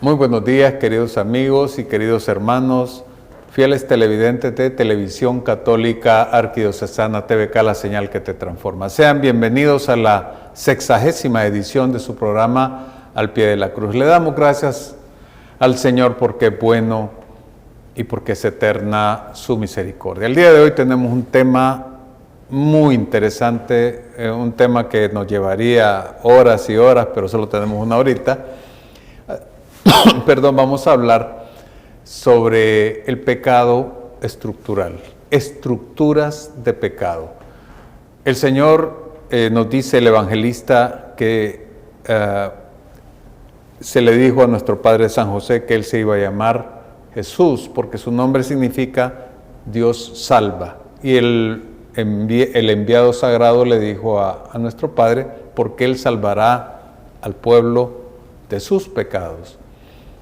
Muy buenos días, queridos amigos y queridos hermanos, fieles televidentes de Televisión Católica Arquidiocesana TVK, la señal que te transforma. Sean bienvenidos a la 60ª edición de su programa Al Pie de la Cruz. Le damos gracias al Señor porque es bueno y porque es eterna su misericordia. El día de hoy tenemos un tema muy interesante, un tema que nos llevaría horas y horas, pero solo tenemos una horita. Perdón, vamos a hablar sobre el pecado estructural, estructuras de pecado. El Señor nos dice, el evangelista, que se le dijo a nuestro Padre San José que Él se iba a llamar Jesús, porque su nombre significa Dios salva. Y el enviado sagrado le dijo a nuestro Padre, porque Él salvará al pueblo de sus pecados.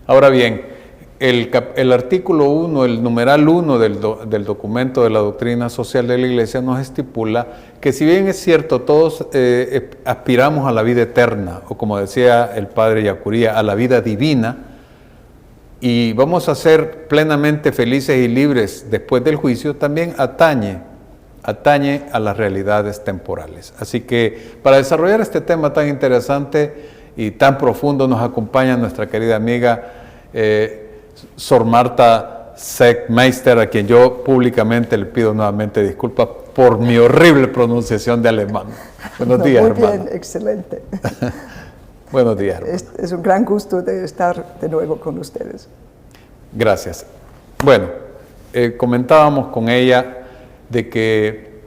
Ahora bien, el artículo 1, el numeral 1 del documento de la doctrina social de la Iglesia nos estipula que, si bien es cierto, todos aspiramos a la vida eterna, o como decía el padre Yacuría, a la vida divina, y vamos a ser plenamente felices y libres después del juicio, también atañe a las realidades temporales. Así que para desarrollar este tema tan interesante y tan profundo nos acompaña nuestra querida amiga Sor Marta Seckmeister, a quien yo públicamente le pido nuevamente disculpas por mi horrible pronunciación de alemán. Buenos días, hermano. Muy bien, excelente. Buenos días, hermano. Es un gran gusto de estar de nuevo con ustedes. Gracias. Bueno, comentábamos con ella de que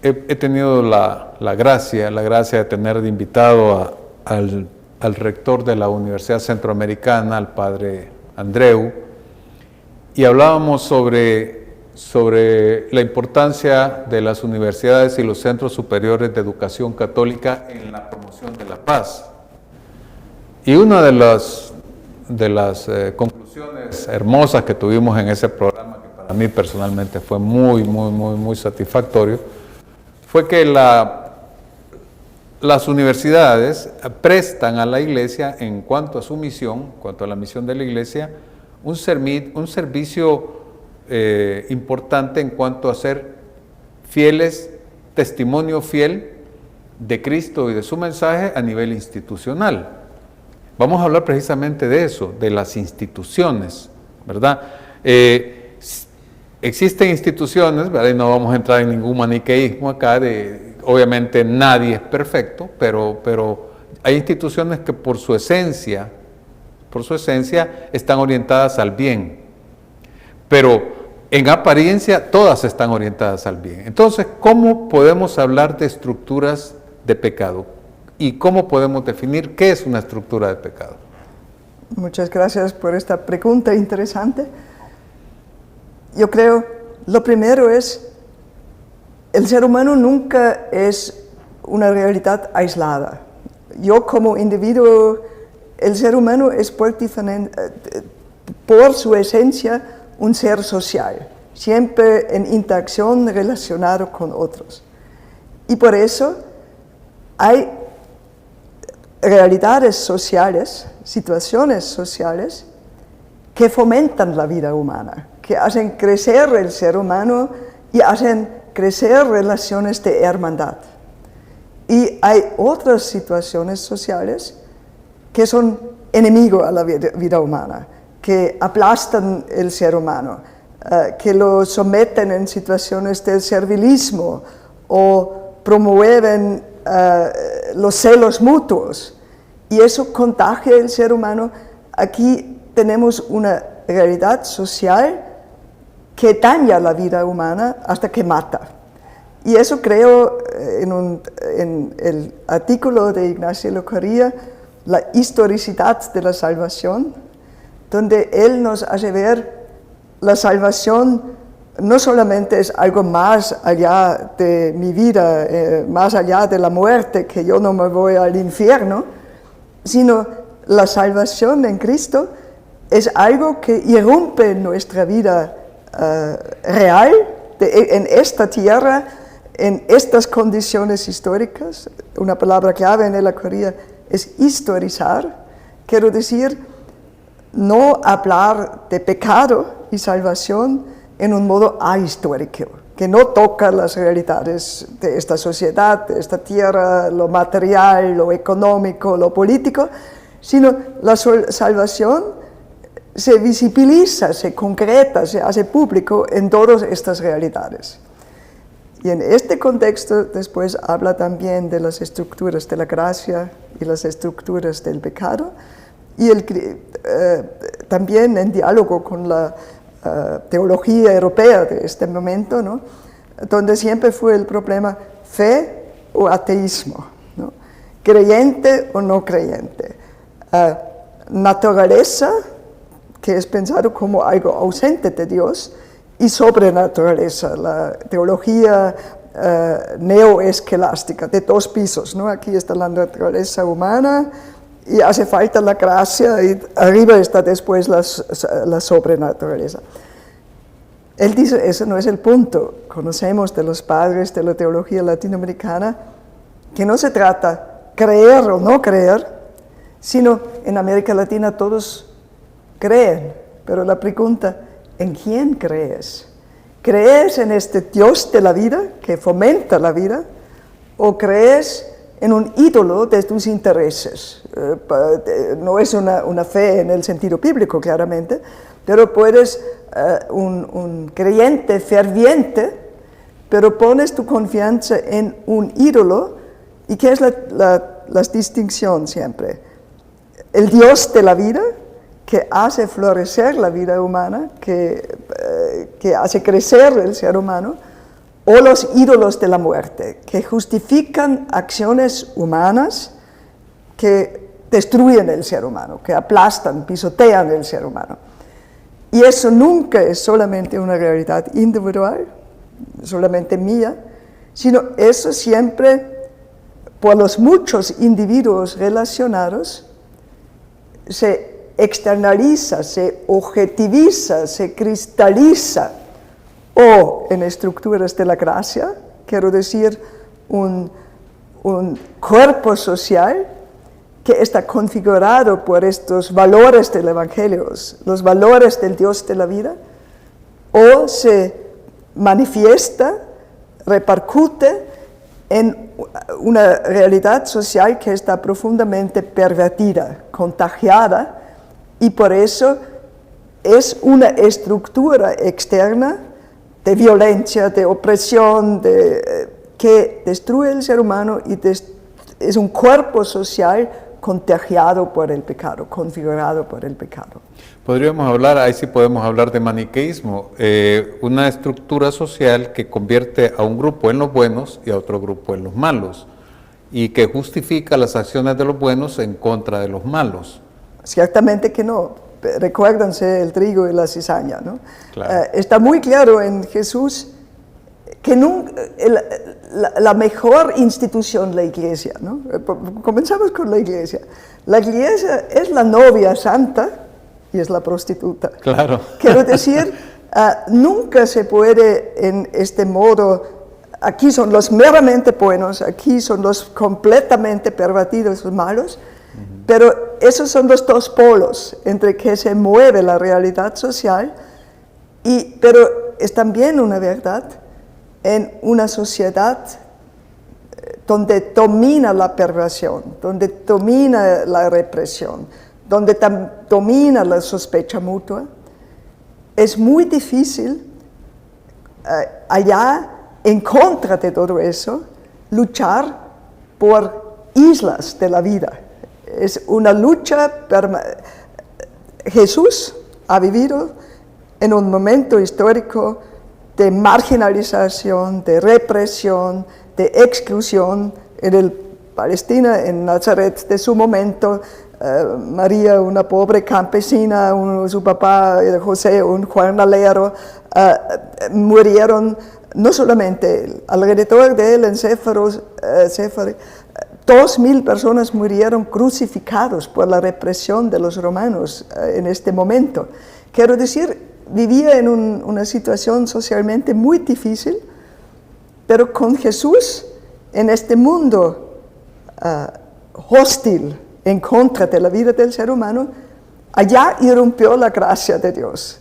he tenido la gracia de tener de invitado al rector de la Universidad Centroamericana, al padre Andreu, y hablábamos sobre la importancia de las universidades y los centros superiores de educación católica en la promoción de la paz. Y una de las conclusiones hermosas que tuvimos en ese programa, que para mí personalmente fue muy satisfactorio, fue que las universidades prestan a la Iglesia, en cuanto a su misión, en cuanto a la misión de la Iglesia, un servicio importante en cuanto a ser fieles, testimonio fiel de Cristo y de su mensaje a nivel institucional. Vamos a hablar precisamente de eso, de las instituciones, ¿verdad? Existen instituciones, ¿verdad? Y no vamos a entrar en ningún maniqueísmo acá, obviamente nadie es perfecto, pero hay instituciones que por su esencia están orientadas al bien, pero en apariencia todas están orientadas al bien. Entonces, ¿cómo podemos hablar de estructuras de pecado? ¿Y cómo podemos definir qué es una estructura de pecado? Muchas gracias por esta pregunta interesante. Yo creo, lo primero es, el ser humano nunca es una realidad aislada. Yo como individuo, el ser humano es por su esencia un ser social, siempre en interacción relacionado con otros. Y por eso hay realidades sociales, situaciones sociales, que fomentan la vida humana, que hacen crecer el ser humano y hacen crecer relaciones de hermandad. Y hay otras situaciones sociales que son enemigos a la vida humana, que aplastan el ser humano, que lo someten en situaciones de servilismo o promueven los celos mutuos. Y eso contagia el ser humano. Aquí tenemos una realidad social que daña la vida humana hasta que mata. Y eso creo en el artículo de Ignacio Locoria, la historicidad de la salvación, donde él nos hace ver la salvación no solamente es algo más allá de mi vida, más allá de la muerte, que yo no me voy al infierno, sino la salvación en Cristo es algo que irrumpe en nuestra vida real, en esta tierra, en estas condiciones históricas. Una palabra clave en el Locoria es historizar, Quiero decir, no hablar de pecado y salvación en un modo ahistórico, que no toca las realidades de esta sociedad, de esta tierra, lo material, lo económico, lo político, sino la salvación se visibiliza, se concreta, se hace público en todas estas realidades. Y en este contexto después habla también de las estructuras de la gracia y las estructuras del pecado, y también en diálogo con la teología europea de este momento, ¿no? Donde siempre fue el problema fe o ateísmo, ¿no? Creyente o no creyente, naturaleza, que es pensado como algo ausente de Dios, y sobrenaturaleza, la teología neoescolástica de 2 pisos, ¿no? Aquí está la naturaleza humana y hace falta la gracia y arriba está después la sobrenaturaleza. Él dice, ese no es el punto. Conocemos de los padres de la teología latinoamericana que no se trata creer o no creer, sino en América Latina todos creen, pero la pregunta, ¿en quién crees? ¿Crees en este Dios de la vida que fomenta la vida o crees en un ídolo de tus intereses? No es una fe en el sentido bíblico, claramente, pero puedes un creyente ferviente, pero pones tu confianza en un ídolo. ¿Y qué es la distinción siempre? El Dios de la vida, que hace florecer la vida humana, que hace crecer el ser humano, o los ídolos de la muerte, que justifican acciones humanas que destruyen el ser humano, que aplastan, pisotean el ser humano. Y eso nunca es solamente una realidad individual, solamente mía, sino eso siempre, por los muchos individuos relacionados, se externaliza, se objetiviza, se cristaliza, o en estructuras de la gracia, quiero decir, un cuerpo social que está configurado por estos valores del Evangelio, los valores del Dios de la vida, o se manifiesta, repercute en una realidad social que está profundamente pervertida, contagiada, y por eso es una estructura externa de violencia, de opresión, que destruye el ser humano y es un cuerpo social contagiado por el pecado, configurado por el pecado. Podríamos hablar, ahí sí podemos hablar de maniqueísmo, una estructura social que convierte a un grupo en los buenos y a otro grupo en los malos, y que justifica las acciones de los buenos en contra de los malos. Ciertamente que no. Recuérdense el trigo y la cizaña, ¿no? Claro. Está muy claro en Jesús que la mejor institución, la iglesia, ¿no? Comenzamos con la iglesia. La iglesia es la novia santa y es la prostituta. Claro. Quiero decir, nunca se puede en este modo, aquí son los meramente buenos, aquí son los completamente pervertidos, los malos, pero esos son los 2 polos entre que se mueve la realidad social, pero es también una verdad en una sociedad donde domina la perversión, donde domina la represión, donde domina la sospecha mutua. Es muy difícil allá, en contra de todo eso, luchar por islas de la vida. Es una lucha permanente. Jesús ha vivido en un momento histórico de marginalización, de represión, de exclusión en Palestina, en Nazaret de su momento. María, una pobre campesina, su papá, José, un jornalero, murieron no solamente él, alrededor de él en Séfaro, 2,000 personas murieron crucificados por la represión de los romanos en este momento. Quiero decir, vivía en una situación socialmente muy difícil, pero con Jesús en este mundo hostil en contra de la vida del ser humano, allá irrumpió la gracia de Dios.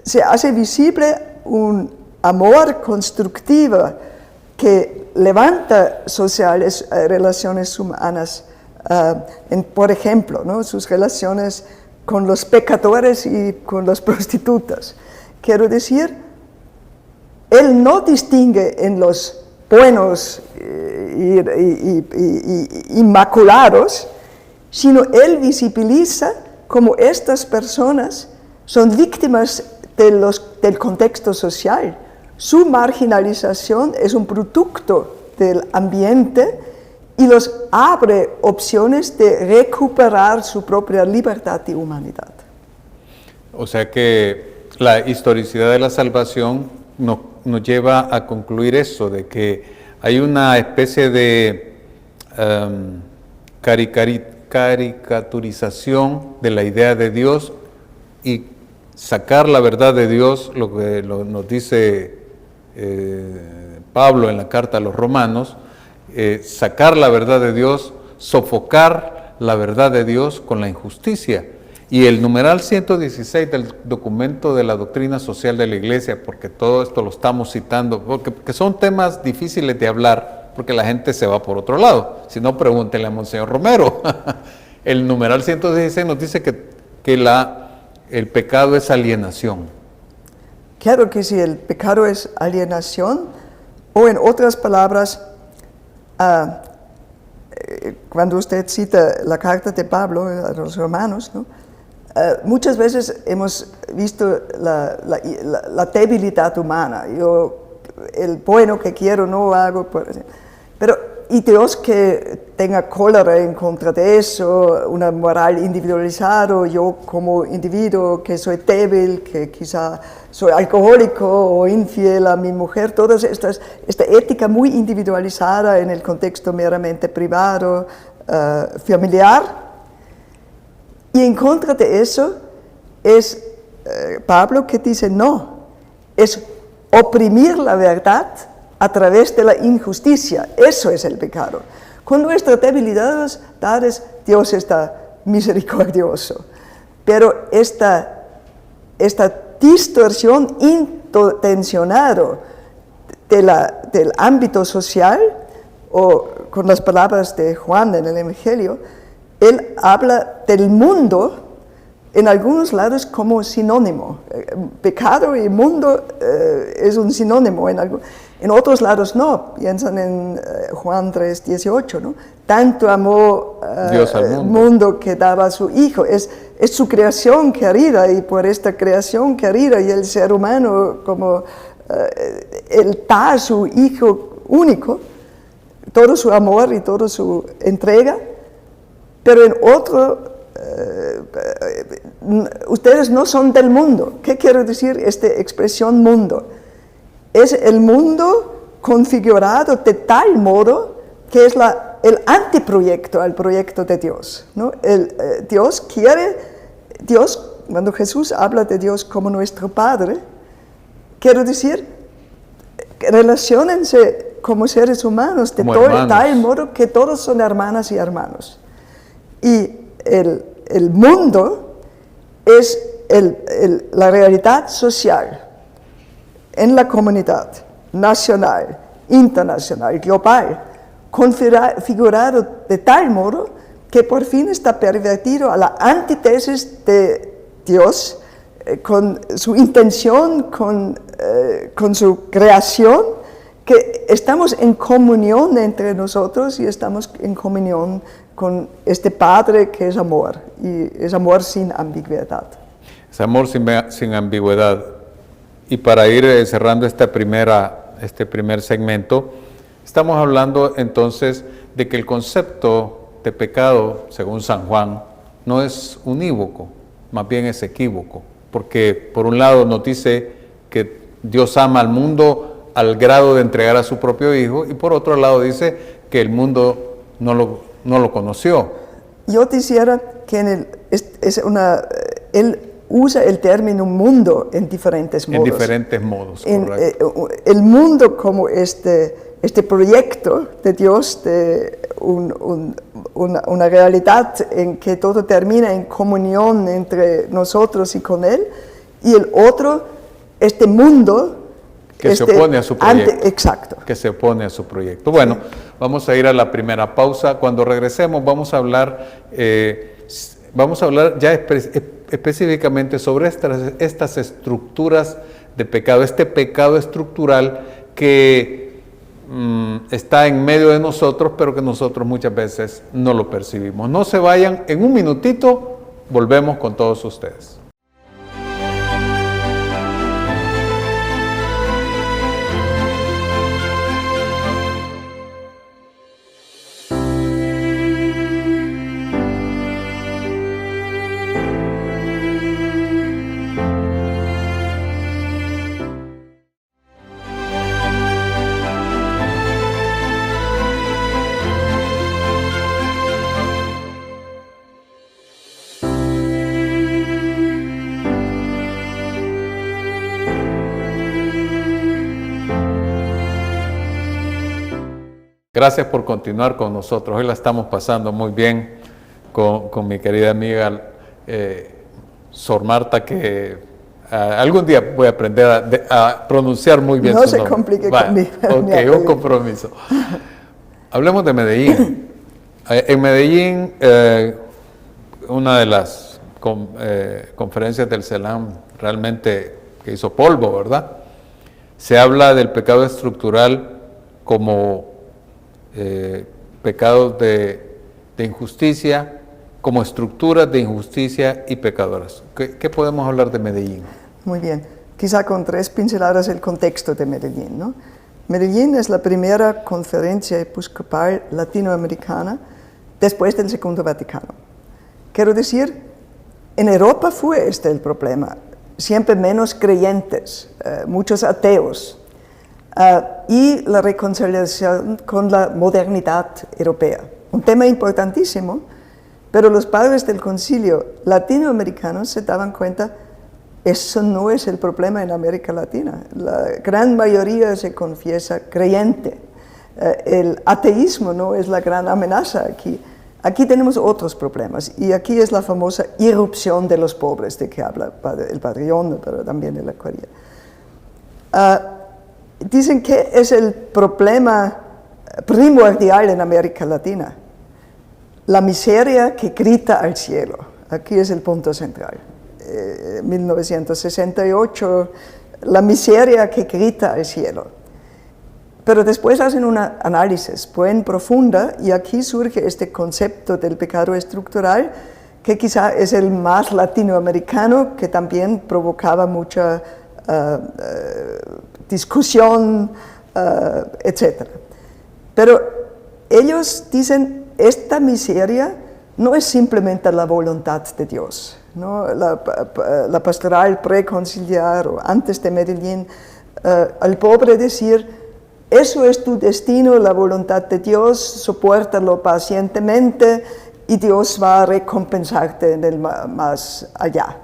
Se hace visible un amor constructivo que levanta sociales relaciones humanas, por ejemplo, ¿no? Sus relaciones con los pecadores y con las prostitutas. Quiero decir, él no distingue en los buenos y inmaculados, sino él visibiliza cómo estas personas son víctimas del contexto social. Su marginalización es un producto del ambiente y los abre opciones de recuperar su propia libertad y humanidad. O sea que la historicidad de la salvación nos lleva a concluir eso, de que hay una especie de caricaturización de la idea de Dios y sacar la verdad de Dios, lo que nos dice Pablo en la carta a los Romanos, sacar la verdad de Dios, sofocar la verdad de Dios con la injusticia. Y el numeral 116 del documento de la doctrina social de la Iglesia, porque todo esto lo estamos citando, porque son temas difíciles de hablar, porque la gente se va por otro lado. Si no, pregúntenle a Monseñor Romero. El numeral 116 nos dice que el pecado es alienación. Claro que si el pecado es alienación, o en otras palabras, cuando usted cita la carta de Pablo a los romanos, ¿no? Muchas veces hemos visto la debilidad humana. El bueno que quiero no hago, pero y Dios que tenga cólera en contra de eso, una moral individualizada, yo como individuo que soy débil, que quizá soy alcohólico o infiel a mi mujer, todas esta ética muy individualizada en el contexto meramente privado, familiar. Y en contra de eso es Pablo que dice no, es oprimir la verdad a través de la injusticia. Eso es el pecado. Con nuestras debilidades, Dios está misericordioso. Pero esta distorsión intencionada del ámbito social, o con las palabras de Juan en el Evangelio, él habla del mundo en algunos lados como sinónimo. Pecado y mundo es un sinónimo. En otros lados no. Piensan en Juan 3:18, ¿no? Tanto amó Dios al mundo que daba a su Hijo. Es su creación querida, y por esta creación querida y el ser humano, como él da a su Hijo único, todo su amor y toda su entrega. Pero en otro, ustedes no son del mundo. ¿Qué quiere decir esta expresión mundo? Es el mundo configurado de tal modo que es el anteproyecto al proyecto de Dios, ¿no? Dios, cuando Jesús habla de Dios como nuestro Padre, quiere decir, relaciónense como seres humanos de tal modo que todos son hermanas y hermanos. Y el mundo es la realidad social en la comunidad nacional, internacional, global, configurado de tal modo que por fin está pervertido a la antítesis de Dios, con su intención, con su creación, que estamos en comunión entre nosotros y estamos en comunión con este Padre que es amor, y es amor sin ambigüedad. Es amor sin ambigüedad. Y para ir cerrando este primer segmento, estamos hablando entonces de que el concepto de pecado, según San Juan, no es unívoco, más bien es equívoco, porque por un lado nos dice que Dios ama al mundo al grado de entregar a su propio Hijo, y por otro lado dice que el mundo no lo conoció. Yo quisiera que él usa el término mundo en diferentes modos. En diferentes modos, correcto. El mundo como este proyecto de Dios de una realidad en que todo termina en comunión entre nosotros y con Él, y el otro, este mundo que se opone a su proyecto. Exacto. Que se opone a su proyecto. Bueno, vamos a ir a la primera pausa. Cuando regresemos vamos a hablar ya específicamente sobre estas estructuras de pecado, este pecado estructural que está en medio de nosotros, pero que nosotros muchas veces no lo percibimos. No se vayan, en un minutito volvemos con todos ustedes. Gracias por continuar con nosotros. Hoy la estamos pasando muy bien con mi querida amiga Sor Marta, que algún día voy a aprender a pronunciar muy bien su nombre. No se complique conmigo. Ok, un compromiso. Hablemos de Medellín. En Medellín, una de las conferencias del CELAM realmente que hizo polvo, ¿verdad? Se habla del pecado estructural como pecados de injusticia, como estructuras de injusticia y pecadoras. ¿Qué podemos hablar de Medellín? Muy bien. Quizá con 3 pinceladas el contexto de Medellín, ¿no? Medellín es la primera conferencia episcopal latinoamericana después del Segundo Vaticano. Quiero decir, en Europa fue este el problema. Siempre menos creyentes, muchos ateos. Y la reconciliación con la modernidad europea. Un tema importantísimo, pero los padres del concilio latinoamericanos se daban cuenta, eso no es el problema en América Latina. La gran mayoría se confiesa creyente. El ateísmo no es la gran amenaza aquí. Aquí tenemos otros problemas, y aquí es la famosa irrupción de los pobres, de que habla el padre John, pero también el Acuaria. Dicen que es el problema primordial en América Latina, la miseria que grita al cielo. Aquí es el punto central. 1968, la miseria que grita al cielo. Pero después hacen un análisis buen profunda, y aquí surge este concepto del pecado estructural, que quizá es el más latinoamericano, que también provocaba mucha discusión, etc. Pero ellos dicen, esta miseria no es simplemente la voluntad de Dios, ¿no? La pastoral preconciliar o antes de Medellín, al pobre decir, eso es tu destino, la voluntad de Dios, soportalo pacientemente y Dios va a recompensarte en el más allá.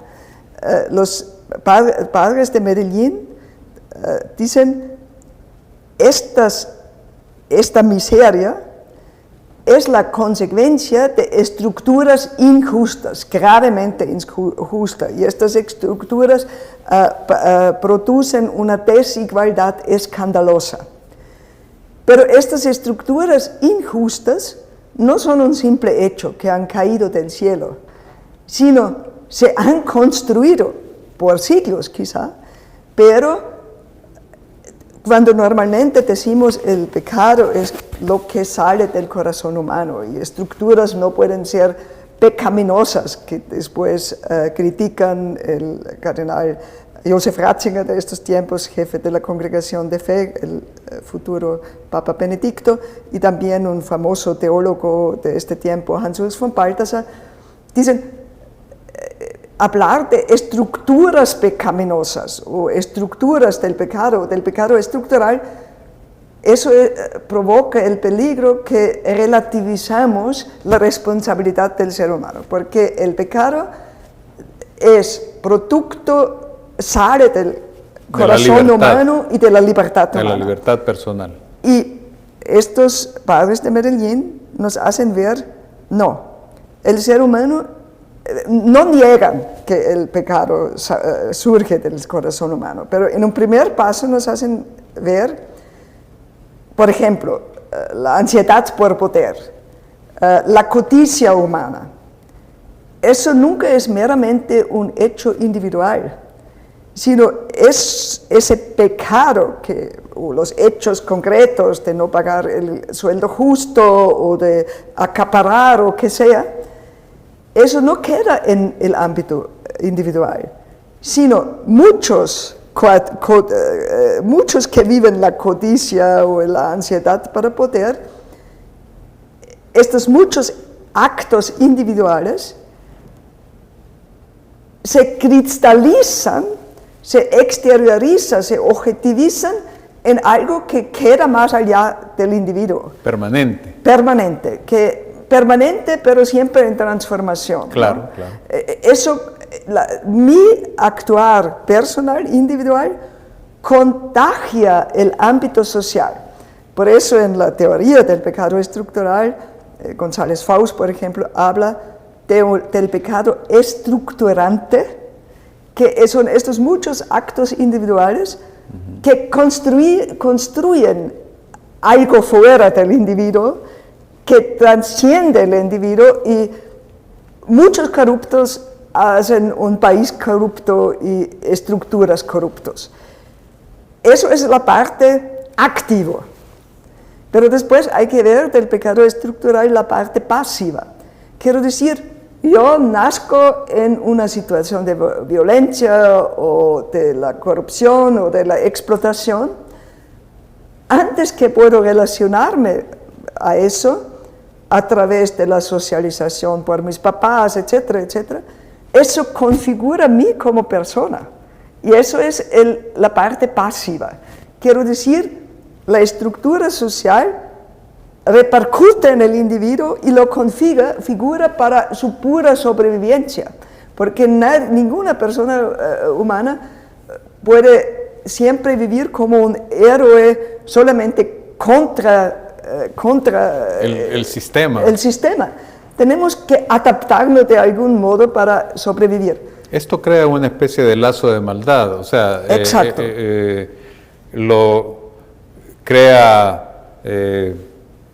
Los padres de Medellín dicen, esta miseria es la consecuencia de estructuras injustas, gravemente injustas, y estas estructuras producen una desigualdad escandalosa. Pero estas estructuras injustas no son un simple hecho que han caído del cielo, sino se han construido por siglos quizá, pero cuando normalmente decimos el pecado es lo que sale del corazón humano, y estructuras no pueden ser pecaminosas, que después critican el cardenal Joseph Ratzinger de estos tiempos, jefe de la Congregación de Fe, el futuro Papa Benedicto, y también un famoso teólogo de este tiempo, Hans-Urs von Balthasar, dicen, hablar de estructuras pecaminosas o estructuras del pecado estructural, eso provoca el peligro que relativizamos la responsabilidad del ser humano, porque el pecado es producto, sale del corazón humano y de la libertad humana. De la libertad personal. Y estos padres de Medellín nos hacen ver, no, el ser humano, no niegan que el pecado surge del corazón humano, pero en un primer paso nos hacen ver, por ejemplo, la ansiedad por poder, la codicia humana. Eso nunca es meramente un hecho individual, sino es ese pecado, o los hechos concretos de no pagar el sueldo justo o de acaparar o que sea, eso no queda en el ámbito individual, sino muchos que viven la codicia o la ansiedad para poder, estos muchos actos individuales se cristalizan, se exteriorizan, se objetivizan en algo que queda más allá del individuo. Permanente. Permanente, pero siempre en transformación. Claro, ¿no? claro. Eso, mi actuar personal, individual, contagia el ámbito social. Por eso en la teoría del pecado estructural, González Faust, por ejemplo, habla del pecado estructurante, que son estos muchos actos individuales que construyen algo fuera del individuo, que trasciende el individuo, y muchos corruptos hacen un país corrupto y estructuras corruptos. Eso es la parte activa. Pero después hay que ver del pecado estructural la parte pasiva. Quiero decir, yo nazco en una situación de violencia o de la corrupción o de la explotación. Antes que puedo relacionarme a eso, a través de la socialización por mis papás, etcétera, etcétera, eso configura a mí como persona. Y eso es la parte pasiva. Quiero decir, la estructura social repercute en el individuo y lo configura para su pura sobrevivencia, porque ninguna persona humana puede siempre vivir como un héroe solamente contra el sistema. El sistema. Tenemos que adaptarnos de algún modo para sobrevivir. Esto crea una especie de lazo de maldad, o sea, Exacto. Lo crea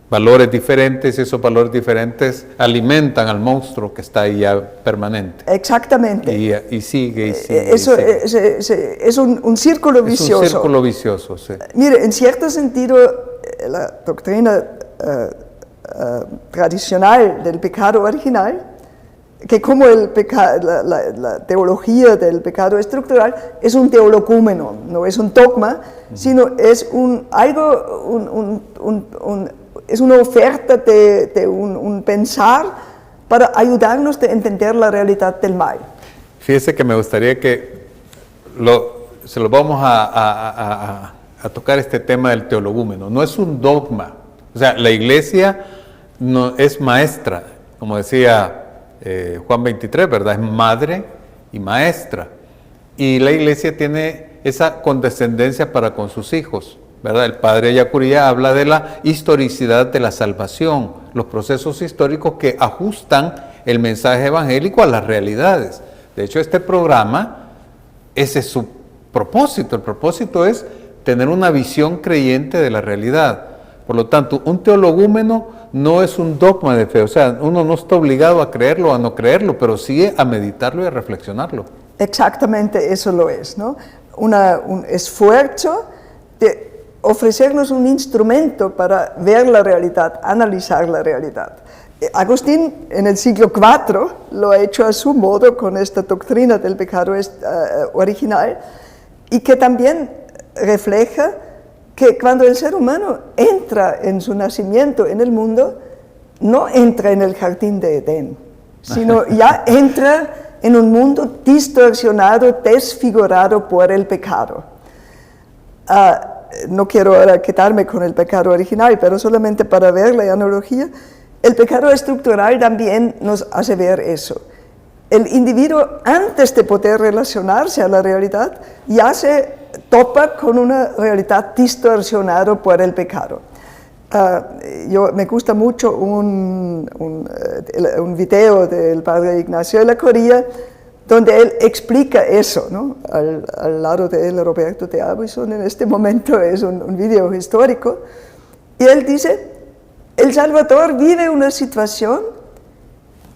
valores diferentes, y esos valores diferentes alimentan al monstruo que está ahí ya permanente. Exactamente. Y sigue y sigue. Eso es un círculo vicioso. Es un círculo vicioso, sí. Mire, en cierto sentido, la doctrina tradicional del pecado original, que como la teología del pecado estructural es un teologúmeno, no es un dogma, sino es es una oferta de un pensar para ayudarnos a entender la realidad del mal. Fíjese que me gustaría que se lo vamos a tocar este tema del teologúmeno. No es un dogma, o sea, la iglesia no es maestra, como decía Juan 23, ¿verdad? Es madre y maestra. Y la iglesia tiene esa condescendencia para con sus hijos, ¿verdad? El padre Ayacuría habla de la historicidad de la salvación, los procesos históricos que ajustan el mensaje evangélico a las realidades. De hecho, este programa, ese es su propósito. El propósito es tener una visión creyente de la realidad. Por lo tanto, un teologúmeno no es un dogma de fe, o sea, uno no está obligado a creerlo o a no creerlo, pero sí a meditarlo y a reflexionarlo. Exactamente eso lo es, ¿no? Un esfuerzo de ofrecernos un instrumento para ver la realidad, analizar la realidad. Agustín en el siglo IV lo ha hecho a su modo con esta doctrina del pecado original, y que también refleja que cuando el ser humano entra en su nacimiento en el mundo, no entra en el jardín de Edén, sino ya entra en un mundo distorsionado, desfigurado por el pecado. No quiero ahora quedarme con el pecado original, pero solamente para ver la analogía, el pecado estructural también nos hace ver eso. El individuo, antes de poder relacionarse a la realidad, ya se topa con una realidad distorsionada por el pecado. Me gusta mucho un video del padre Ignacio Ellacuría, donde él explica eso, ¿no? Al lado de él, Roberto de Avison, en este momento es un video histórico, y él dice, El Salvador vive una situación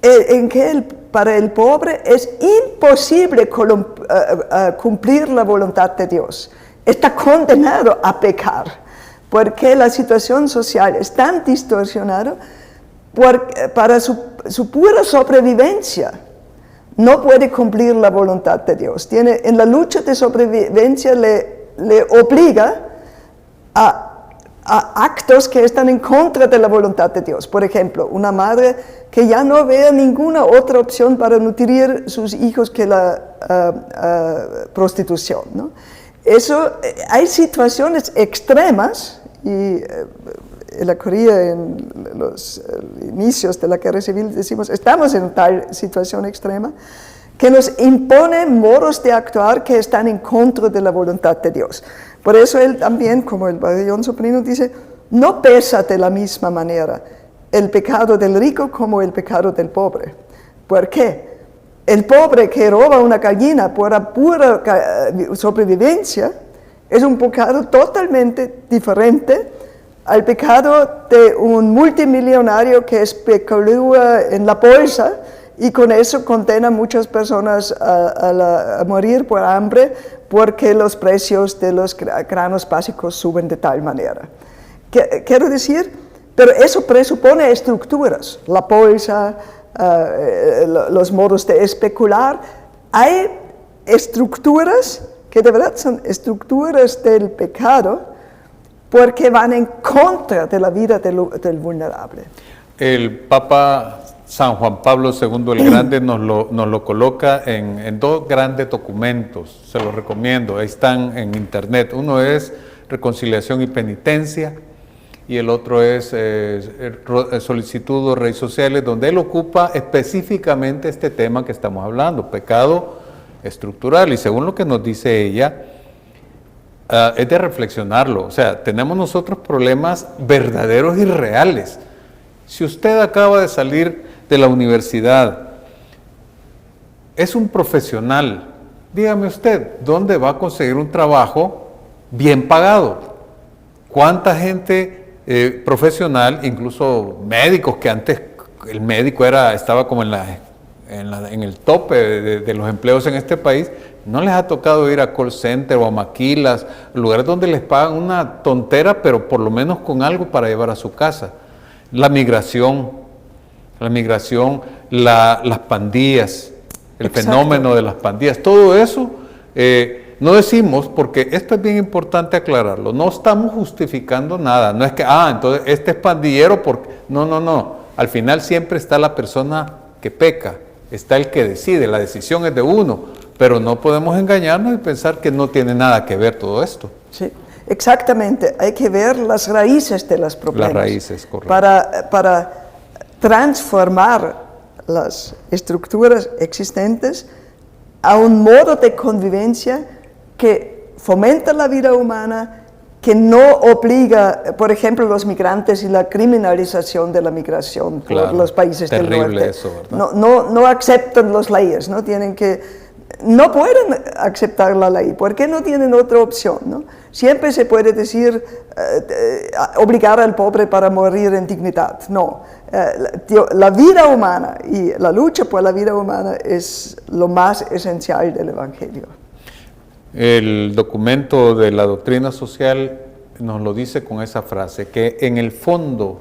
en que para el pobre es imposible cumplir la voluntad de Dios. Está condenado a pecar, porque la situación social es tan distorsionada para su pura sobrevivencia. No puede cumplir la voluntad de Dios. En la lucha de sobrevivencia le obliga a actos que están en contra de la voluntad de Dios. Por ejemplo, una madre que ya no vea ninguna otra opción para nutrir sus hijos que la prostitución, ¿no? Hay situaciones extremas, y en la Corea, en los inicios de la guerra civil, decimos, estamos en tal situación extrema, que nos imponen modos de actuar que están en contra de la voluntad de Dios. Por eso él también, como el padre John Soprino dice, no pesa de la misma manera el pecado del rico como el pecado del pobre. ¿Por qué? El pobre que roba una gallina por pura sobrevivencia es un pecado totalmente diferente al pecado de un multimillonario que especula en la bolsa y con eso condena a muchas personas a morir por hambre porque los precios de los granos básicos suben de tal manera. Quiero decir, pero eso presupone estructuras, la bolsa, los modos de especular. Hay estructuras que de verdad son estructuras del pecado porque van en contra de la vida del vulnerable. El Papa San Juan Pablo II el Grande nos lo coloca en dos grandes documentos, se los recomiendo, ahí están en internet. Uno es Reconciliación y Penitencia y el otro es Solicitud de Redes Sociales, donde él ocupa específicamente este tema que estamos hablando, pecado estructural, y según lo que nos dice ella, es de reflexionarlo. O sea, tenemos nosotros problemas verdaderos y reales. Si usted acaba de salir de la universidad, es un profesional, dígame usted, ¿dónde va a conseguir un trabajo bien pagado? ¿Cuánta gente profesional, incluso médicos, que antes el médico estaba como en el tope de los empleos en este país, no les ha tocado ir a call center o a maquilas, lugares donde les pagan una tontera, pero por lo menos con algo para llevar a su casa? La migración, las pandillas, el Exacto. Fenómeno de las pandillas, todo eso, no decimos, porque esto es bien importante aclararlo, no estamos justificando nada, no es que, entonces este es pandillero, porque no, al final siempre está la persona que peca, está el que decide, la decisión es de uno, pero no podemos engañarnos y pensar que no tiene nada que ver todo esto. Sí, exactamente, hay que ver las raíces de los problemas. Las raíces, correcto. Para transformar las estructuras existentes a un modo de convivencia que fomenta la vida humana, que no obliga, por ejemplo, los migrantes y la criminalización de la migración por los países del norte. Eso, ¿verdad? No aceptan las leyes, no pueden aceptar la ley, porque no tienen otra opción, ¿no? Siempre se puede decir, obligar al pobre para morir en dignidad. No, la vida humana y la lucha por la vida humana es lo más esencial del Evangelio. El documento de la doctrina social nos lo dice con esa frase, que en el fondo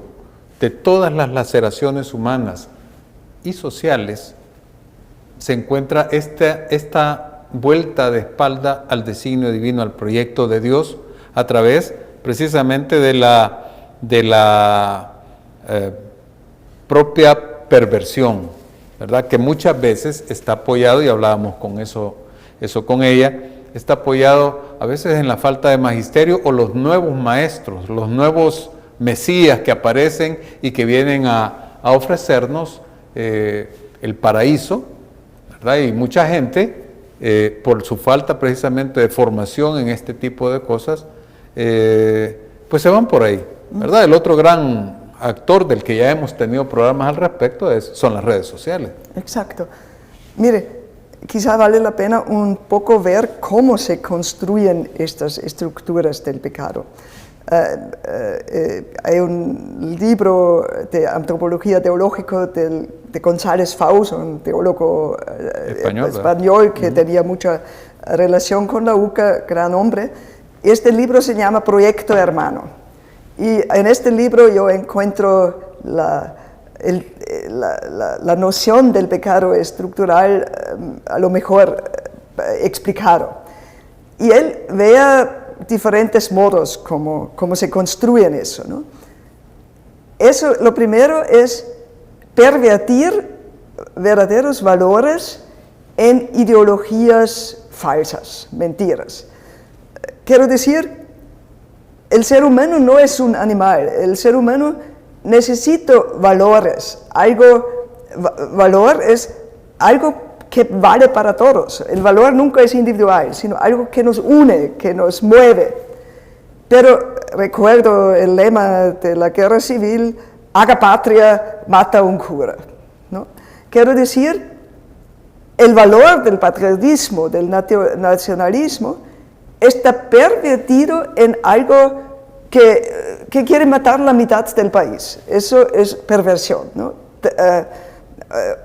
de todas las laceraciones humanas y sociales se encuentra esta vuelta de espalda al designio divino, al proyecto de Dios, a través precisamente de la propia perversión, ¿verdad? Que muchas veces está apoyado, y hablábamos con eso con ella, está apoyado a veces en la falta de magisterio o los nuevos maestros, los nuevos mesías que aparecen y que vienen a ofrecernos el paraíso, ¿verdad? Y mucha gente, por su falta precisamente de formación en este tipo de cosas, pues se van por ahí. ¿verdad? El otro gran actor del que ya hemos tenido programas al respecto son las redes sociales. Exacto. Mire, quizá vale la pena un poco ver cómo se construyen estas estructuras del pecado. Hay un libro de antropología teológica de González Faust, un teólogo español que tenía mucha relación con la UCA, gran hombre. Este libro se llama Proyecto Hermano. Y en este libro yo encuentro la noción del pecado estructural a lo mejor explicado. Y él vea diferentes modos como se construyen eso, ¿no? Eso, lo primero es pervertir verdaderos valores en ideologías falsas, mentiras. Quiero decir, el ser humano no es un animal, el ser humano necesita valores. Valor es algo que vale para todos. El valor nunca es individual, sino algo que nos une, que nos mueve. Pero recuerdo el lema de la guerra civil, haga patria, mata a un cura, ¿no? Quiero decir, el valor del patriotismo, del nacionalismo, está pervertido en algo que quiere matar la mitad del país. Eso es perversión, ¿no?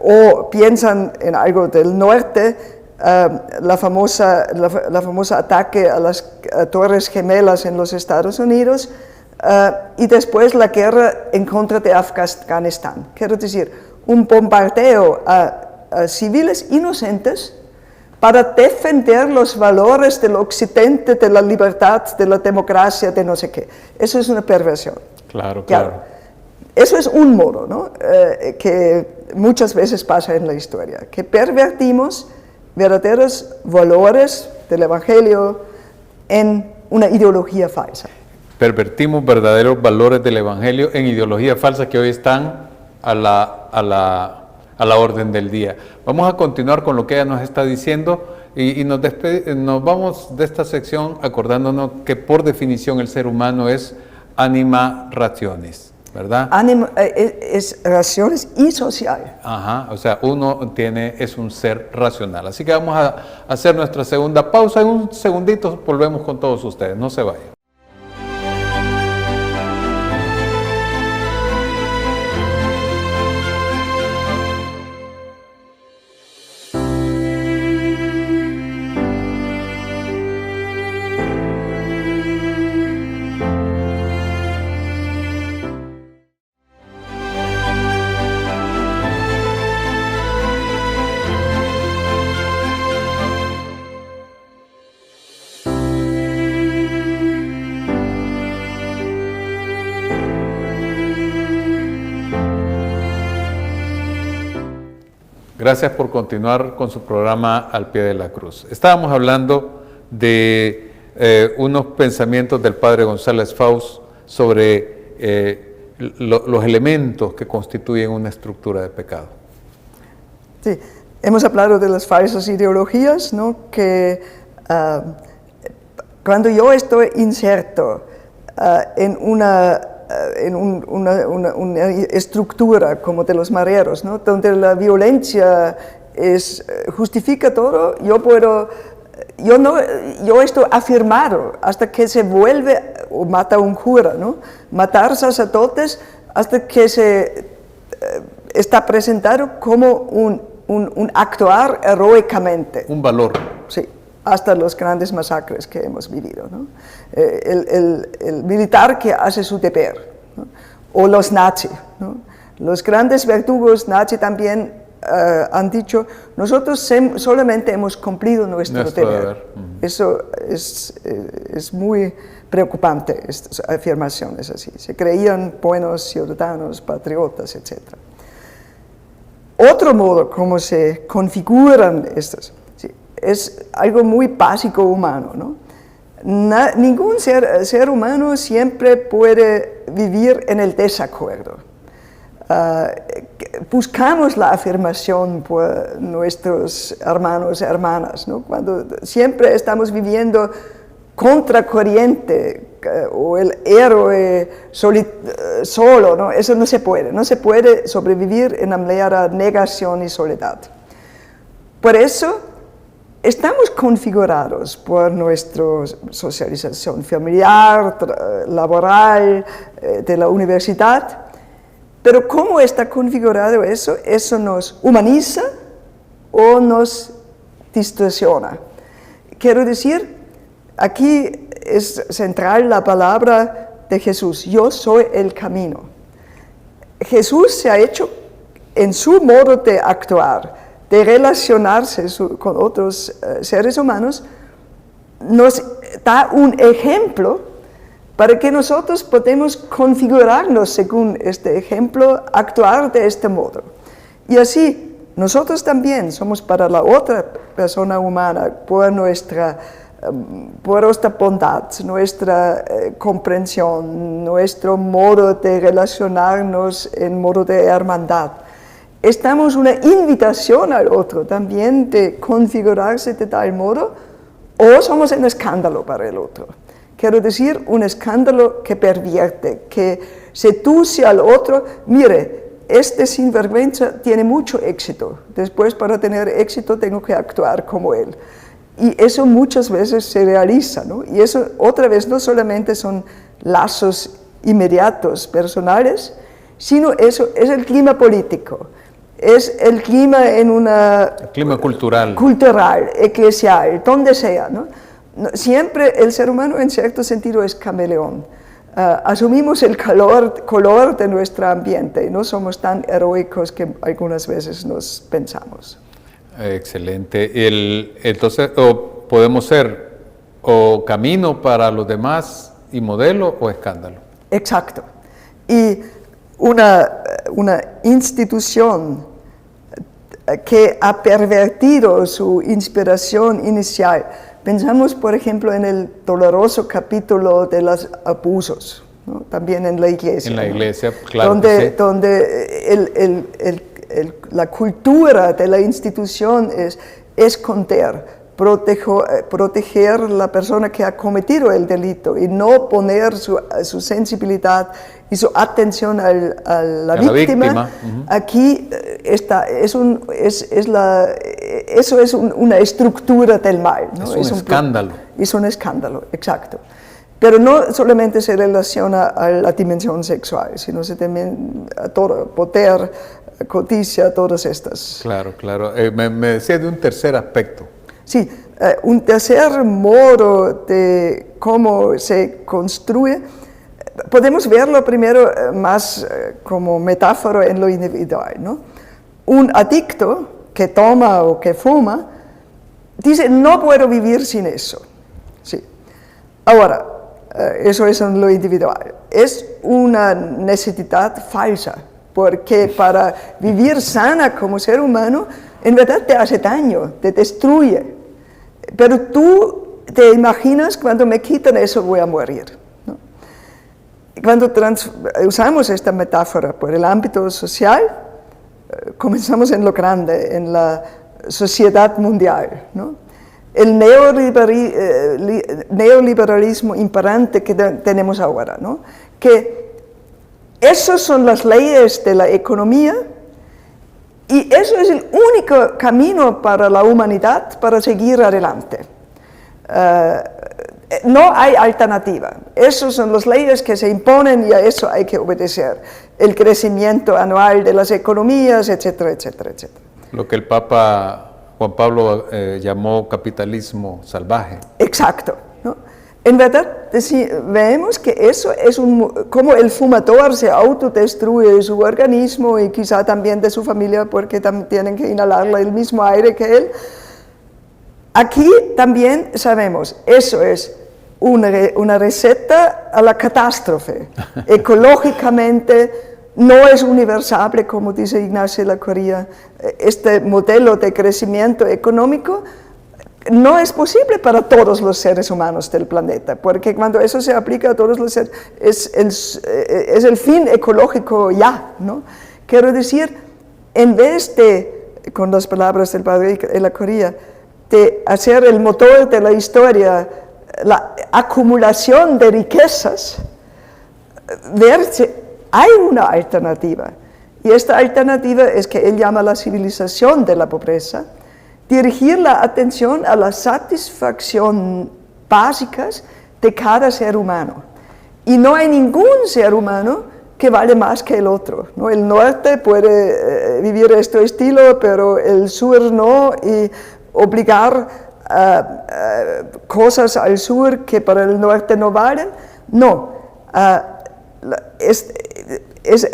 O piensan en algo del norte, la famosa ataque a las Torres Gemelas en los Estados Unidos, y después la guerra en contra de Afganistán. Quiero decir, un bombardeo a civiles inocentes para defender los valores del occidente, de la libertad, de la democracia, de no sé qué. Eso es una perversión. Claro. Eso es un modo, ¿no? Que muchas veces pasa en la historia, que pervertimos verdaderos valores del Evangelio en una ideología falsa. Pervertimos verdaderos valores del Evangelio en ideologías falsas que hoy están a la orden del día. Vamos a continuar con lo que ella nos está diciendo y nos vamos de esta sección acordándonos que por definición el ser humano es anima rationis, ¿verdad? Es raciones y social. Ajá, o sea, es un ser racional. Así que vamos a hacer nuestra segunda pausa. En un segundito volvemos con todos ustedes. No se vayan. Gracias por continuar con su programa Al Pie de la Cruz. Estábamos hablando de unos pensamientos del padre González Faust sobre los elementos que constituyen una estructura de pecado. Sí, hemos hablado de las falsas ideologías, ¿no? Que cuando yo estoy inserto en una estructura como de los mareros, ¿no? Donde la violencia justifica todo, yo estoy afirmado hasta que se vuelve o mata a un cura, ¿no? Matar sacerdotes hasta que se está presentado como un actuar heroicamente. Un valor. Sí. Hasta los grandes masacres que hemos vivido, ¿no? El militar que hace su deber, ¿no? O los nazis, ¿no? Los grandes verdugos nazis también han dicho, nosotros solamente hemos cumplido nuestro deber. Eso es muy preocupante, estas afirmaciones así. Se creían buenos ciudadanos, patriotas, etc. Otro modo como se configuran estos, es algo muy básico humano, ¿no? Ningún ser humano siempre puede vivir en el desacuerdo. Buscamos la afirmación por nuestros hermanos y hermanas, ¿no? Cuando siempre estamos viviendo contracorriente, o el héroe solo, ¿no? Eso no se puede sobrevivir en la mera negación y soledad. Por eso estamos configurados por nuestra socialización familiar, laboral, de la universidad, pero ¿cómo está configurado eso? Eso nos humaniza o nos distorsiona. Quiero decir, aquí es central la palabra de Jesús, yo soy el camino. Jesús se ha hecho en su modo de actuar, de relacionarse con otros seres humanos, nos da un ejemplo para que nosotros podamos configurarnos según este ejemplo, actuar de este modo. Y así, nosotros también somos para la otra persona humana, por nuestra bondad, nuestra comprensión, nuestro modo de relacionarnos en modo de hermandad. Estamos una invitación al otro también de configurarse de tal modo, o somos un escándalo para el otro. Quiero decir, un escándalo que pervierte, que seduce al otro. Mire, este sinvergüenza tiene mucho éxito. Después, para tener éxito, tengo que actuar como él. Y eso muchas veces se realiza, ¿no? Y eso, otra vez, no solamente son lazos inmediatos, personales, sino eso es el clima político. Es el clima en una... El clima cultural. Cultural, eclesial, donde sea, ¿no? Siempre el ser humano en cierto sentido es camaleón. Asumimos el color de nuestro ambiente y no somos tan heroicos que algunas veces nos pensamos. Excelente. Entonces, podemos ser o camino para los demás y modelo o escándalo. Exacto. Y una institución que ha pervertido su inspiración inicial. Pensamos, por ejemplo, en el doloroso capítulo de los abusos, ¿no? También en la iglesia. En la iglesia, ¿no? claro. Donde la cultura de la institución es esconder, proteger a la persona que ha cometido el delito y no poner su sensibilidad y su atención a la víctima. Uh-huh. Aquí eso es una estructura del mal, ¿no? Es un escándalo. Es un escándalo, exacto. Pero no solamente se relaciona a la dimensión sexual, sino también a todo, poder, codicia, todas estas. Claro, claro. Me decía de un tercer aspecto. Sí, un tercer modo de cómo se construye, podemos verlo primero más como metáfora en lo individual, ¿no? Un adicto que toma o que fuma, dice, no puedo vivir sin eso. Sí. Ahora, eso es en lo individual. Es una necesidad falsa, porque para vivir sana como ser humano, en verdad te hace daño, te destruye. Pero tú te imaginas, cuando me quitan eso voy a morir, ¿no? Cuando usamos esta metáfora por el ámbito social, comenzamos en lo grande, en la sociedad mundial, ¿no? El neoliberalismo imperante que tenemos ahora, ¿no? Que esas son las leyes de la economía y eso es el único camino para la humanidad para seguir adelante. No hay alternativa. Esas son las leyes que se imponen y a eso hay que obedecer. El crecimiento anual de las economías, etcétera, etcétera, etcétera. Lo que el Papa Juan Pablo llamó capitalismo salvaje. Exacto, ¿no? En verdad, vemos que eso es como el fumador se autodestruye su organismo y quizá también de su familia porque tienen que inhalar el mismo aire que él. Aquí también sabemos, eso es una receta a la catástrofe. Ecológicamente no es universal, como dice Ignacio de la Curia. Este modelo de crecimiento económico no es posible para todos los seres humanos del planeta, porque cuando eso se aplica a todos los seres, es el fin ecológico ya, ¿no? Quiero decir, en vez de, con las palabras del padre de la Curia, de hacer el motor de la historia la acumulación de riquezas, ver si hay una alternativa. Y esta alternativa es que él llama la civilización de la pobreza, dirigir la atención a la satisfacción básicas de cada ser humano. Y no hay ningún ser humano que vale más que el otro, ¿no? El norte puede vivir este estilo, pero el sur no, y obligar cosas al sur que para el norte no valen. No, es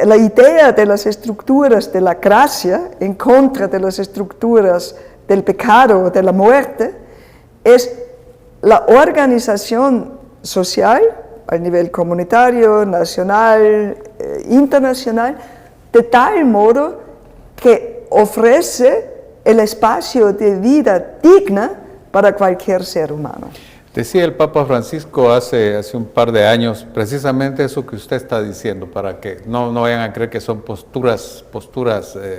la idea de las estructuras de la gracia en contra de las estructuras del pecado, de la muerte, es la organización social a nivel comunitario, nacional, internacional, de tal modo que ofrece el espacio de vida digna para cualquier ser humano. Decía el Papa Francisco hace un par de años precisamente eso que usted está diciendo, para que no vayan a creer que son posturas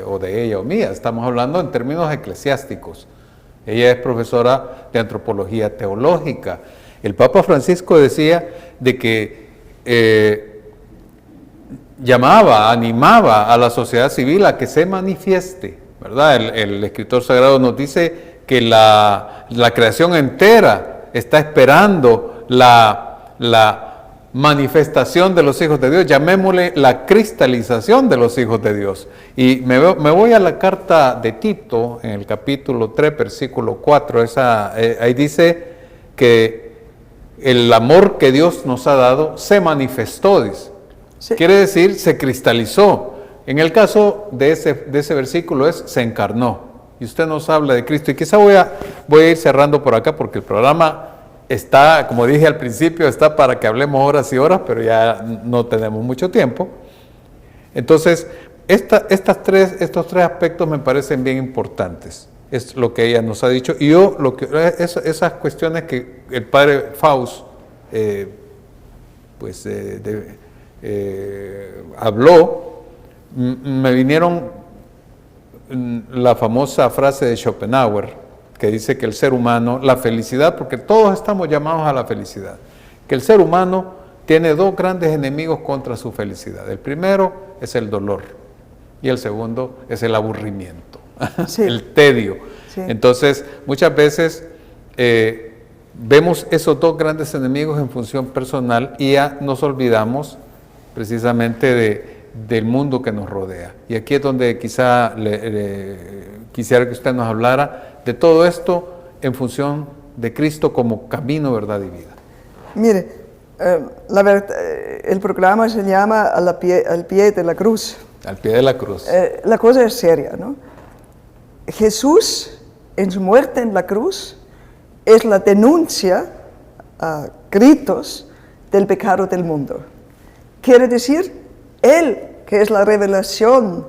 o de ella o mía. Estamos hablando en términos eclesiásticos. Ella es profesora de antropología teológica. El Papa Francisco decía de que animaba a la sociedad civil a que se manifieste, ¿verdad? El escritor sagrado nos dice que la creación entera está esperando la manifestación de los hijos de Dios, llamémosle la cristalización de los hijos de Dios. Y me voy a la carta de Tito, en el capítulo 3, versículo 4, ahí dice que el amor que Dios nos ha dado se manifestó, dice. Sí. Quiere decir, se cristalizó. En el caso de ese versículo se encarnó. Y usted nos habla de Cristo. Y quizá voy a ir cerrando por acá porque el programa está, como dije al principio, está para que hablemos horas y horas, pero ya no tenemos mucho tiempo. Entonces, estos tres aspectos me parecen bien importantes. Es lo que ella nos ha dicho. Y yo, esas cuestiones que el padre Faust habló, me vinieron la famosa frase de Schopenhauer, que dice que el ser humano, la felicidad, porque todos estamos llamados a la felicidad, que el ser humano tiene dos grandes enemigos contra su felicidad. El primero es el dolor y el segundo es el aburrimiento, sí. El tedio. Sí. Entonces, muchas veces vemos esos dos grandes enemigos en función personal y ya nos olvidamos precisamente del mundo que nos rodea. Y aquí es donde quizá quisiera que usted nos hablara de todo esto en función de Cristo como camino, verdad y vida. Mire, el programa se llama al pie de la cruz. Al pie de la cruz. La cosa es seria, ¿no? Jesús, en su muerte en la cruz, es la denuncia a gritos del pecado del mundo. Quiere decir, Él, que es la revelación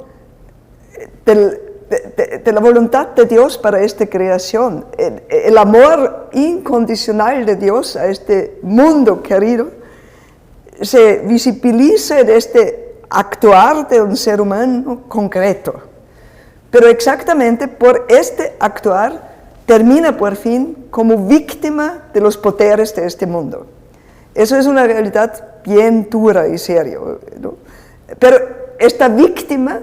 de la voluntad de Dios para esta creación, el amor incondicional de Dios a este mundo querido, se visibiliza en este actuar de un ser humano concreto. Pero exactamente por este actuar termina por fin como víctima de los poderes de este mundo. Eso es una realidad bien dura y seria, ¿no? Pero esta víctima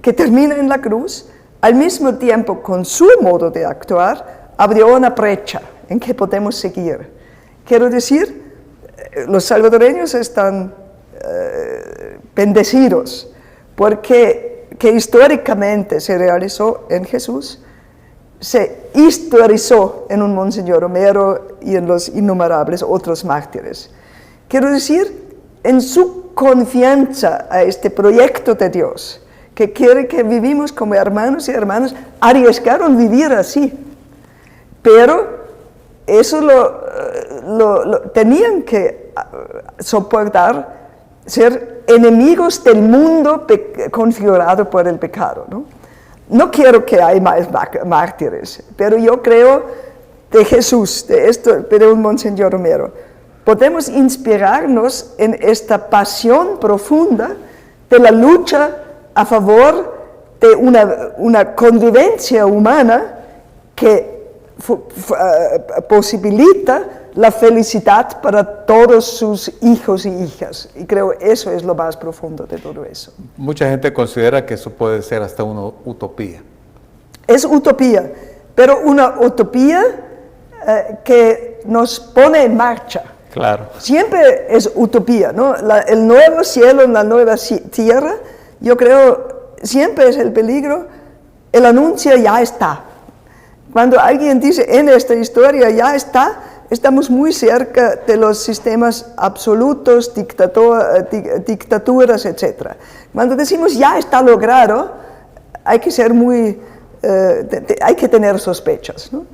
que termina en la cruz, al mismo tiempo con su modo de actuar, abrió una brecha en que podemos seguir. Quiero decir, los salvadoreños están bendecidos porque que históricamente se realizó en Jesús, se historizó en un Monseñor Romero y en los innumerables otros mártires. Quiero decir, en su confianza a este proyecto de Dios, que quiere que vivimos como hermanos y hermanas, arriesgaron vivir así. Pero eso tenían que soportar, ser enemigos del mundo configurado por el pecado, ¿no? No quiero que haya más mártires, pero yo creo de Jesús, de un Monseñor Romero, podemos inspirarnos en esta pasión profunda de la lucha a favor de una convivencia humana que posibilita la felicidad para todos sus hijos y hijas. Y creo eso es lo más profundo de todo eso. Mucha gente considera que eso puede ser hasta una utopía. Es utopía, pero una utopía que nos pone en marcha. Claro. Siempre es utopía, ¿no? El nuevo cielo, la nueva tierra, yo creo, siempre es el peligro, el anuncio ya está. Cuando alguien dice en esta historia ya está, estamos muy cerca de los sistemas absolutos, dictaduras, etc. Cuando decimos ya está logrado, hay que ser hay que tener sospechas, ¿no?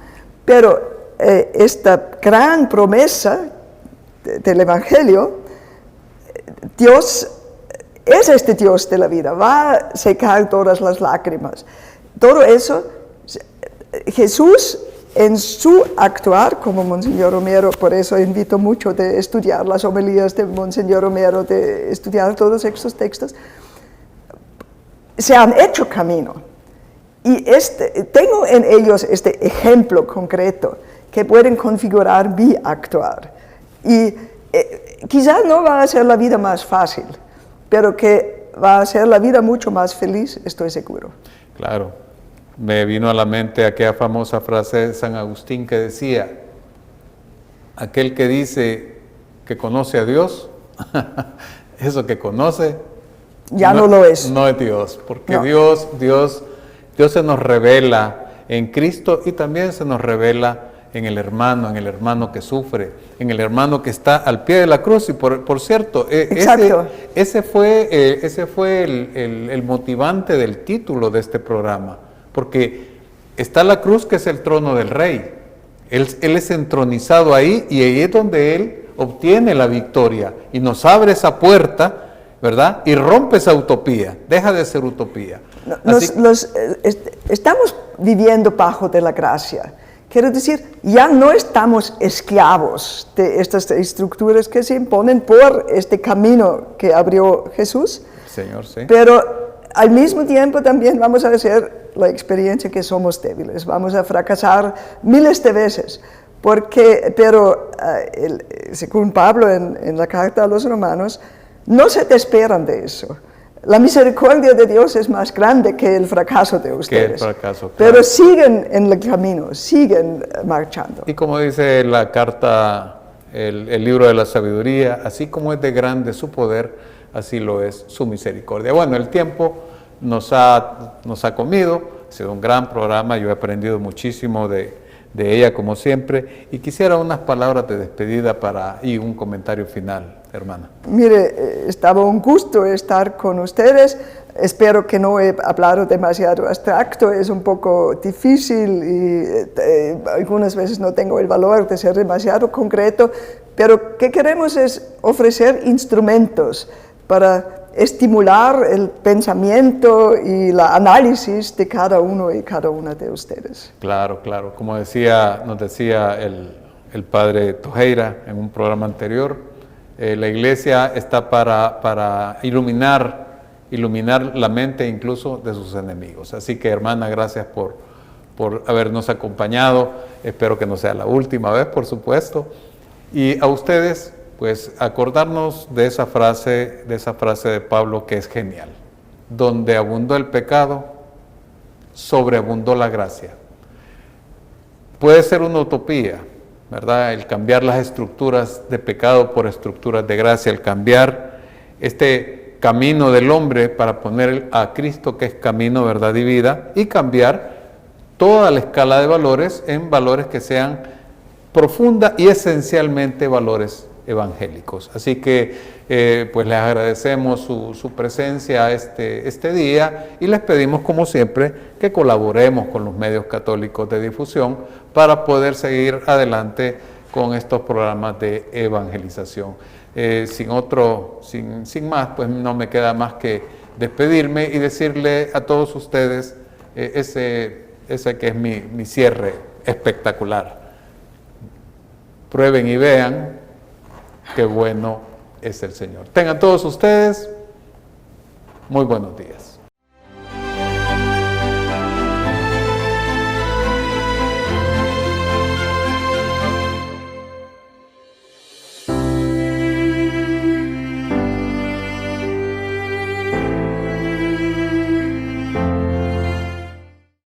Pero esta gran promesa del Evangelio, Dios es este Dios de la vida, va a secar todas las lágrimas. Todo eso, Jesús en su actuar, como Monseñor Romero, por eso invito mucho de estudiar las homilías de Monseñor Romero, de estudiar todos estos textos, se han hecho camino. Y tengo en ellos este ejemplo concreto que pueden configurar mi actuar. Y quizás no va a ser la vida más fácil, pero que va a ser la vida mucho más feliz, estoy seguro. Claro. Me vino a la mente aquella famosa frase de San Agustín que decía, aquel que dice que conoce a Dios, eso que conoce, ya no lo es. No es Dios, porque No. Dios se nos revela en Cristo y también se nos revela en el hermano que sufre, en el hermano que está al pie de la cruz. Y por cierto, ese fue el motivante del título de este programa, porque está la cruz, que es el trono del Rey. Él es entronizado ahí, y ahí es donde Él obtiene la victoria y nos abre esa puerta, ¿verdad? Y rompe esa utopía, deja de ser utopía. Estamos viviendo bajo de la gracia. Quiero decir, ya no estamos esclavos de estas estructuras que se imponen por este camino que abrió Jesús. Señor, sí. Pero al mismo tiempo también vamos a hacer la experiencia que somos débiles, vamos a fracasar miles de veces. Pero según Pablo en la carta a los Romanos, no se te esperan de eso. La misericordia de Dios es más grande que el fracaso de ustedes. Claro. Pero siguen en el camino, siguen marchando. Y como dice la carta, el libro de la sabiduría, así como es de grande su poder, así lo es su misericordia. Bueno, el tiempo nos ha comido, ha sido un gran programa, yo he aprendido muchísimo de ella como siempre, y quisiera unas palabras de despedida y un comentario final, hermana. Mire, estaba un gusto estar con ustedes. Espero que no he hablado demasiado abstracto, es un poco difícil y algunas veces no tengo el valor de ser demasiado concreto, pero que queremos es ofrecer instrumentos para estimular el pensamiento y el análisis de cada uno y cada una de ustedes. Claro. Como nos decía el padre Tojeira en un programa anterior, la iglesia está para iluminar la mente incluso de sus enemigos. Así que, hermana, gracias por habernos acompañado. Espero que no sea la última vez, por supuesto. Y a ustedes, pues, acordarnos de esa frase de Pablo, que es genial. Donde abundó el pecado, sobreabundó la gracia. Puede ser una utopía, ¿verdad? El cambiar las estructuras de pecado por estructuras de gracia, el cambiar este camino del hombre para poner a Cristo, que es camino, verdad y vida, y cambiar toda la escala de valores en valores que sean profunda y esencialmente valores evangélicos. Así que pues les agradecemos su presencia este día y les pedimos, como siempre, que colaboremos con los medios católicos de difusión para poder seguir adelante con estos programas de evangelización. Sin más, pues no me queda más que despedirme y decirle a todos ustedes ese que es mi cierre espectacular. Prueben y vean qué bueno es el Señor. Tengan todos ustedes muy buenos días.